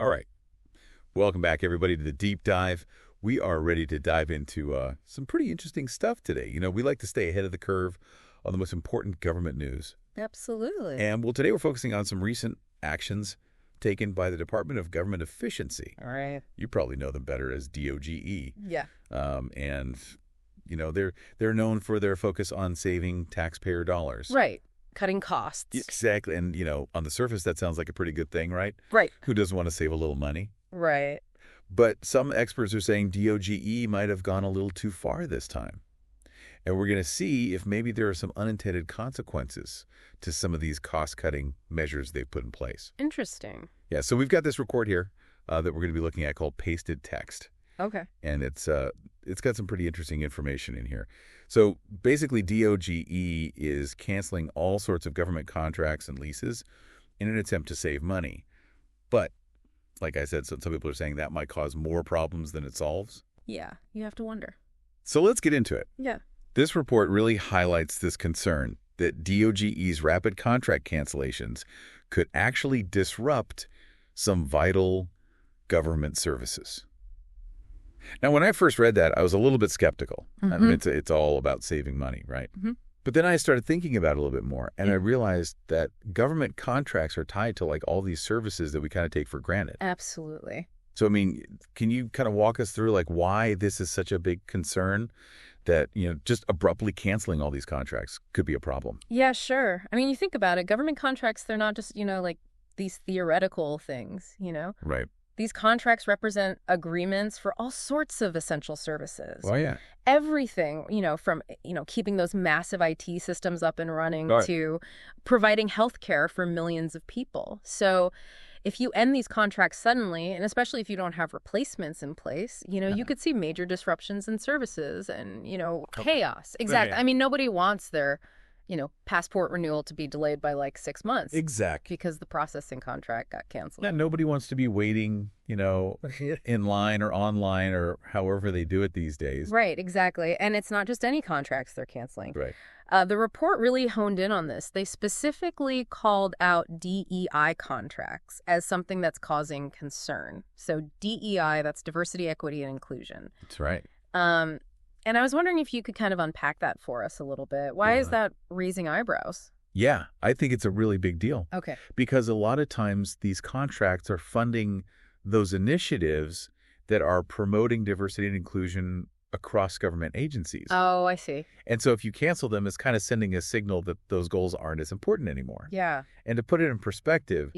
All right. Welcome back, everybody, to the Deep Dive. We are ready to dive into some pretty interesting stuff today. We like to stay ahead of the curve on the most important government news. Absolutely. And, well, today we're focusing on some recent actions taken by the Department of Government Efficiency. All right. You probably know them better as DOGE. Yeah. They're known for their focus on saving taxpayer dollars. Right. Cutting costs. Exactly. And, on the surface, that sounds like a pretty good thing, right? Right. Who doesn't want to save a little money? Right. But some experts are saying DOGE might have gone a little too far this time. And we're going to see if maybe there are some unintended consequences to some of these cost-cutting measures they've put in place. Interesting. Yeah, so we've got this report here that we're going to be looking at called Pasted Text. Okay. And it's got some pretty interesting information in here. So basically, DOGE is canceling all sorts of government contracts and leases in an attempt to save money. But like I said, some people are saying that might cause more problems than it solves. Yeah. You have to wonder. So let's get into it. Yeah. This report really highlights this concern that DOGE's rapid contract cancellations could actually disrupt some vital government services. Now, when I first read that, I was a little bit skeptical. I mean, it's all about saving money, right? But then I started thinking about it a little bit more, and I realized that government contracts are tied to like all these services that we kind of take for granted. Absolutely. So, I mean, can you kind of walk us through like why this is such a big concern that, just abruptly canceling all these contracts could be a problem? Yeah, sure. I mean, you think about it, government contracts, they're not just, like these theoretical things, Right. These contracts represent agreements for all sorts of essential services. Oh, yeah. Everything, from, keeping those massive IT systems up and running to providing health care for millions of people. So if you end these contracts suddenly, and especially if you don't have replacements in place, you could see major disruptions in services and, chaos. Exactly. Yeah. I mean, nobody wants their, passport renewal to be delayed by like 6 months. Exactly. Because the processing contract got canceled. Yeah, nobody wants to be waiting, in line or online or however they do it these days. Right, exactly. And it's not just any contracts they're canceling. Right. The report really honed in on this. They specifically called out DEI contracts as something that's causing concern. So DEI, that's diversity, equity, and inclusion. That's right. And I was wondering if you could kind of unpack that for us a little bit. Why is that raising eyebrows? Yeah, I think it's a really big deal. Okay. Because a lot of times these contracts are funding those initiatives that are promoting diversity and inclusion across government agencies. Oh, I see. And so if you cancel them, it's kind of sending a signal that those goals aren't as important anymore. Yeah. And to put it in perspective,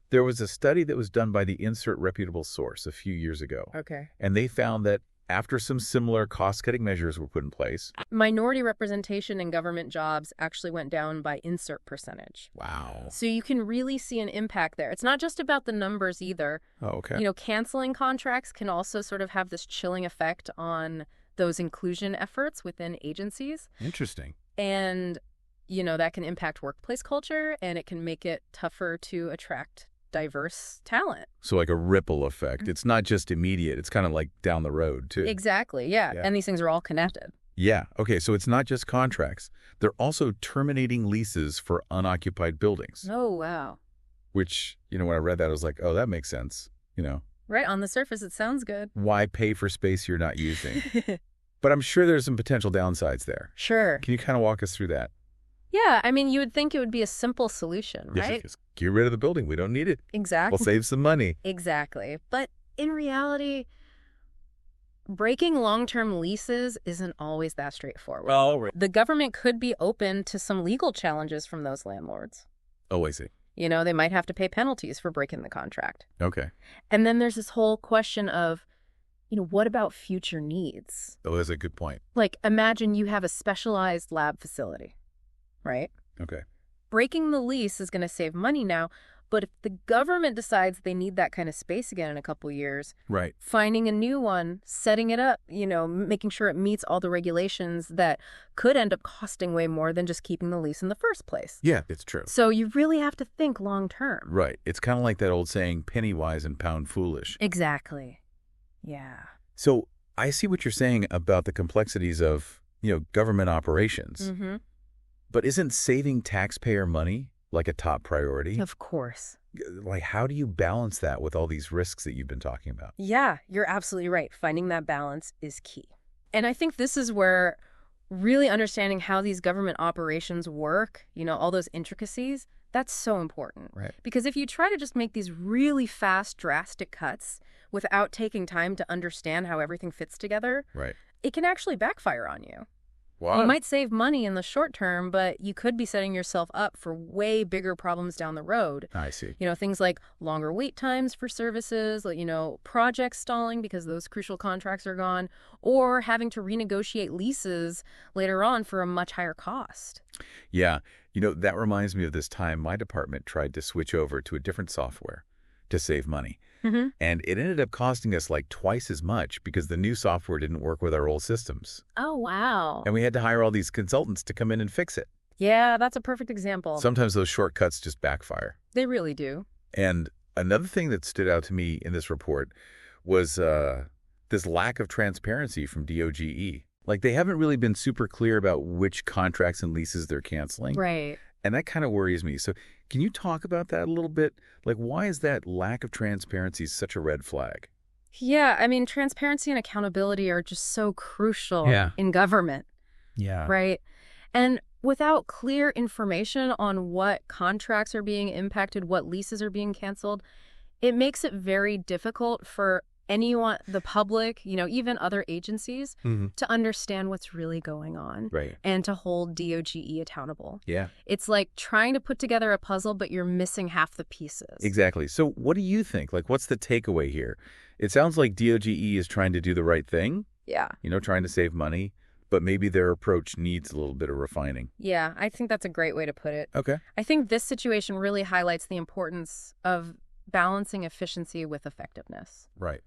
there was a study that was done by the Insert Reputable Source a few years ago. Okay. And they found that after some similar cost-cutting measures were put in place, minority representation in government jobs actually went down by insert percentage. Wow. So you can really see an impact there. It's not just about the numbers either. Oh, okay. Canceling contracts can also sort of have this chilling effect on those inclusion efforts within agencies. Interesting. And, that can impact workplace culture, and it can make it tougher to attract diverse talent. So like a ripple effect. It's not just immediate. It's kind of like down the road, too. Exactly, yeah. And these things are all connected. Yeah. Okay, so it's not just contracts. They're also terminating leases for unoccupied buildings. Oh, wow. Which, when I read that, I was like, oh, that makes sense, Right, on the surface, it sounds good. Why pay for space you're not using? But I'm sure there's some potential downsides there. Sure. Can you kind of walk us through that? Yeah, I mean, you would think it would be a simple solution, right? Just get rid of the building. We don't need it. Exactly. We'll save some money. Exactly. But in reality, breaking long-term leases isn't always that straightforward. Oh, right. The government could be open to some legal challenges from those landlords. Oh, I see. They might have to pay penalties for breaking the contract. Okay. And then there's this whole question of, what about future needs? Oh, that's a good point. Like, imagine you have a specialized lab facility, right? Okay. Breaking the lease is going to save money now, but if the government decides they need that kind of space again in a couple years, right, finding a new one, setting it up, making sure it meets all the regulations that could end up costing way more than just keeping the lease in the first place. Yeah, it's true. So you really have to think long term. Right. It's kind of like that old saying, penny wise and pound foolish. Exactly. Yeah. So I see what you're saying about the complexities of, government operations. Mm-hmm. But isn't saving taxpayer money like a top priority? Of course. Like, how do you balance that with all these risks that you've been talking about? Yeah, you're absolutely right. Finding that balance is key. And I think this is where really understanding how these government operations work, all those intricacies, that's so important. Right. Because if you try to just make these really fast, drastic cuts without taking time to understand how everything fits together, Right. it can actually backfire on you. Wow. You might save money in the short term, but you could be setting yourself up for way bigger problems down the road. I see. Things like longer wait times for services, projects stalling because those crucial contracts are gone, or having to renegotiate leases later on for a much higher cost. Yeah. That reminds me of this time my department tried to switch over to a different software to save money. Mm-hmm. And it ended up costing us like twice as much because the new software didn't work with our old systems. Oh, wow. And we had to hire all these consultants to come in and fix it. Yeah, that's a perfect example. Sometimes those shortcuts just backfire. They really do. And another thing that stood out to me in this report was this lack of transparency from DOGE. Like, they haven't really been super clear about which contracts and leases they're canceling. Right. And that kind of worries me. So can you talk about that a little bit? Like, why is that lack of transparency such a red flag? Yeah, transparency and accountability are just so crucial in government. Yeah. Right? And without clear information on what contracts are being impacted, what leases are being canceled, it makes it very difficult for anyone, the public, even other agencies, to understand what's really going on. Right. And to hold DOGE accountable. Yeah. It's like trying to put together a puzzle, but you're missing half the pieces. Exactly. So what do you think? Like, what's the takeaway here? It sounds like DOGE is trying to do the right thing. Yeah. Trying to save money, but maybe their approach needs a little bit of refining. Yeah, I think that's a great way to put it. Okay. I think this situation really highlights the importance of balancing efficiency with effectiveness. Right.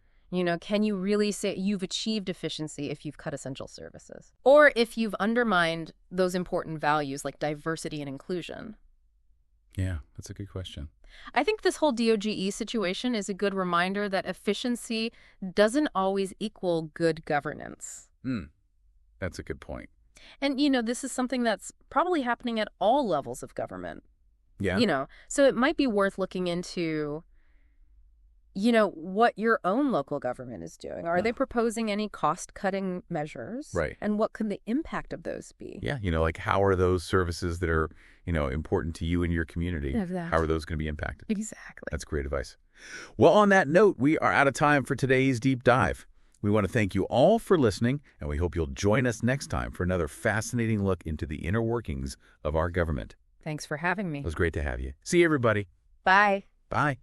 Can you really say you've achieved efficiency if you've cut essential services? Or if you've undermined those important values like diversity and inclusion? Yeah, that's a good question. I think this whole DOGE situation is a good reminder that efficiency doesn't always equal good governance. That's a good point. And, this is something that's probably happening at all levels of government. Yeah. So it might be worth looking into what your own local government is doing. Are they proposing any cost-cutting measures? Right. And what could the impact of those be? Yeah, like how are those services that are, important to you and your community? Exactly. How are those going to be impacted? Exactly. That's great advice. Well, on that note, we are out of time for today's deep dive. We want to thank you all for listening, and we hope you'll join us next time for another fascinating look into the inner workings of our government. Thanks for having me. It was great to have you. See you, everybody. Bye. Bye.